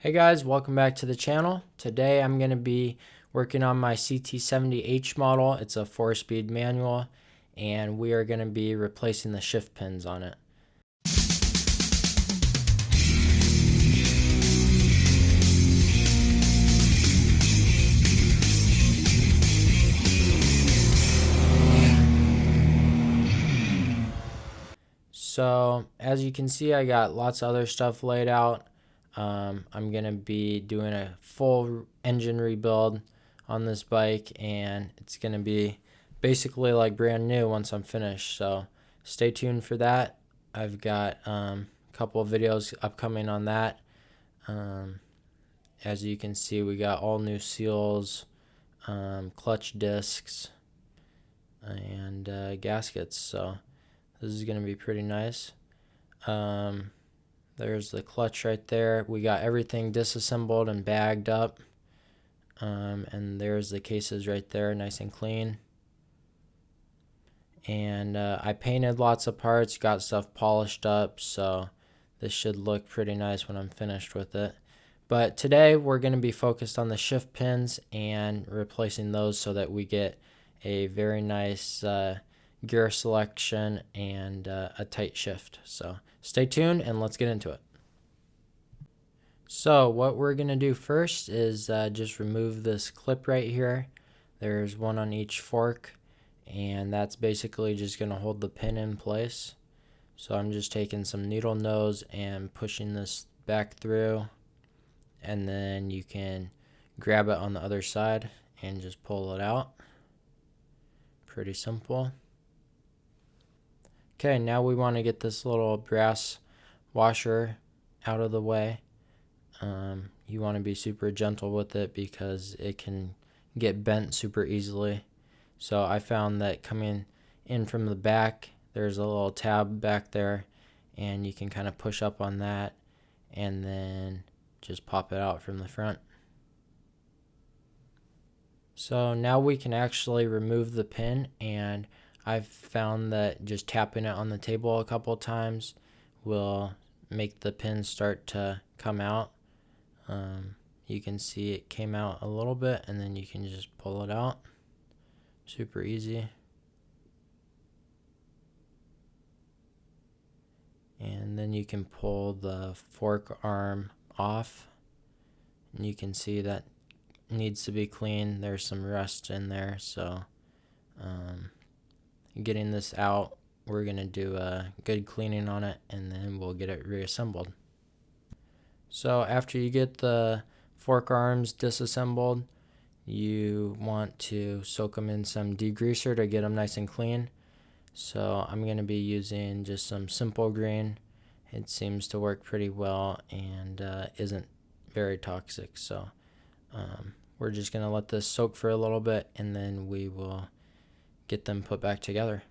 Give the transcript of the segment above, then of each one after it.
Hey guys, welcome back to the channel. Today I'm going to be working on my CT70H model. It's a 4-speed manual and we are going to be replacing the shift pins on it. So as you can see, I got lots of other stuff laid out. I'm going to be doing a full engine rebuild on this bike, and it's going to be basically like brand new once I'm finished. So stay tuned for that. I've got a couple of videos upcoming on that. As you can see, we got all new seals, clutch discs, and gaskets. So this is going to be pretty nice. There's the clutch right there. We got everything disassembled and bagged up. And there's the cases right there, nice and clean. And I painted lots of parts, got stuff polished up, so this should look pretty nice when I'm finished with it. But today we're going to be focused on the shift pins and replacing those so that we get a very nice gear selection and a tight shift. So stay tuned and let's get into it. So what we're going to do first is just remove this clip right here. There's one on each fork, and that's basically just going to hold the pin in place. So I'm just taking some needle nose and pushing this back through, and then you can grab it on the other side and just pull it out. Pretty simple. Okay, now we want to get this little brass washer out of the way. You want to be super gentle with it because it can get bent super easily. So I found that coming in from the back, there's a little tab back there, and you can kind of push up on that and then just pop it out from the front. So now we can actually remove the pin, and I've found that just tapping it on the table a couple times will make the pin start to come out. You can see it came out a little bit, and then you can just pull it out. Super easy. And then you can pull the fork arm off, and you can see that needs to be clean. There's some rust in there, so getting this out, we're gonna do a good cleaning on it, and then we'll get it reassembled. So after you get the fork arms disassembled, you want to soak them in some degreaser to get them nice and clean. So I'm going to be using just some simple green. It seems to work pretty well and isn't very toxic. So we're just going to let this soak for a little bit, and then we will get them put back together.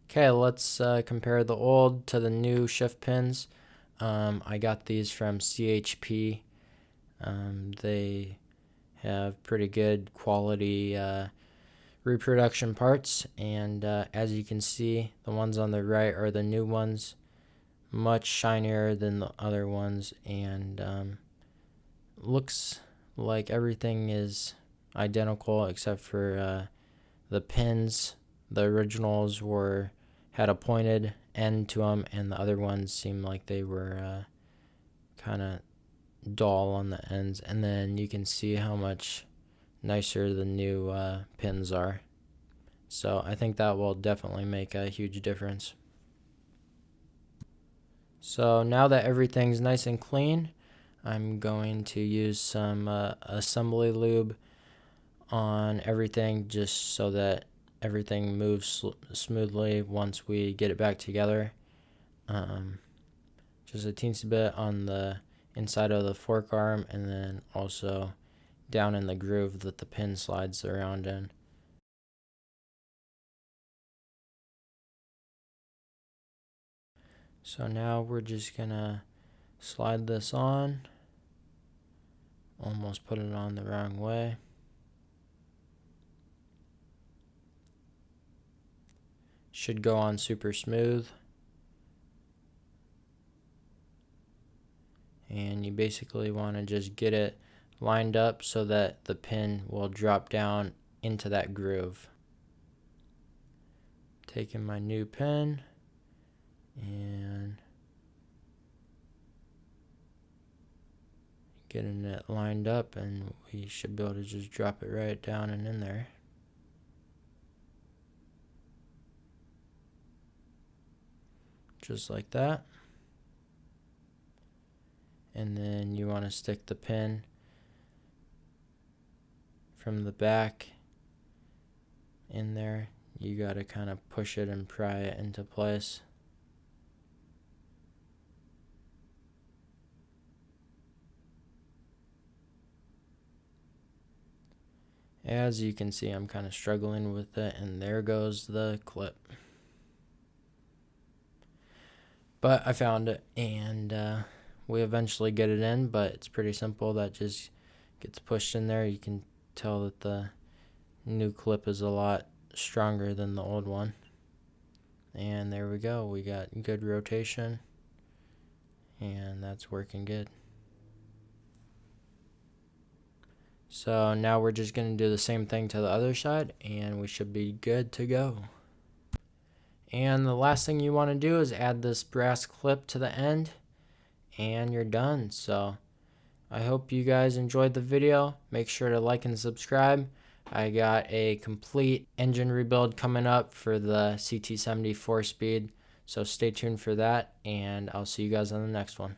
Okay, let's compare the old to the new shift pins. I got these from CHP. They have pretty good quality reproduction parts, and as you can see, the ones on the right are the new ones, much shinier than the other ones, and looks like everything is identical except for the pins. The originals had a pointed end to them, and the other ones seemed like they were kind of dull on the ends. And then you can see how much nicer the new pins are. So I think that will definitely make a huge difference. So now that everything's nice and clean, I'm going to use some assembly lube on everything just so that everything moves smoothly once we get it back together. Just a teensy bit on the inside of the fork arm, and then also down in the groove that the pin slides around in. So now we're just gonna slide this on. Almost put it on the wrong way. Should go on super smooth. and you basically want to just get it lined up so that the pin will drop down into that groove. Taking my new pin and getting it lined up, and we should be able to just drop it right down and in there. Just like that. And then you want to stick the pin from the back in there. You got to kind of push it and pry it into place. As you can see, I'm kind of struggling with it, and there goes the clip. But I found it, and we eventually get it in, but it's pretty simple. That just gets pushed in there. You can tell that the new clip is a lot stronger than the old one. And there we go. We got good rotation, and that's working good. So now we're just going to do the same thing to the other side, and we should be good to go. And the last thing you want to do is add this brass clip to the end, and you're done. So I hope you guys enjoyed the video. Make sure to like and subscribe. I got a complete engine rebuild coming up for the CT70 4-speed, so stay tuned for that, and I'll see you guys on the next one.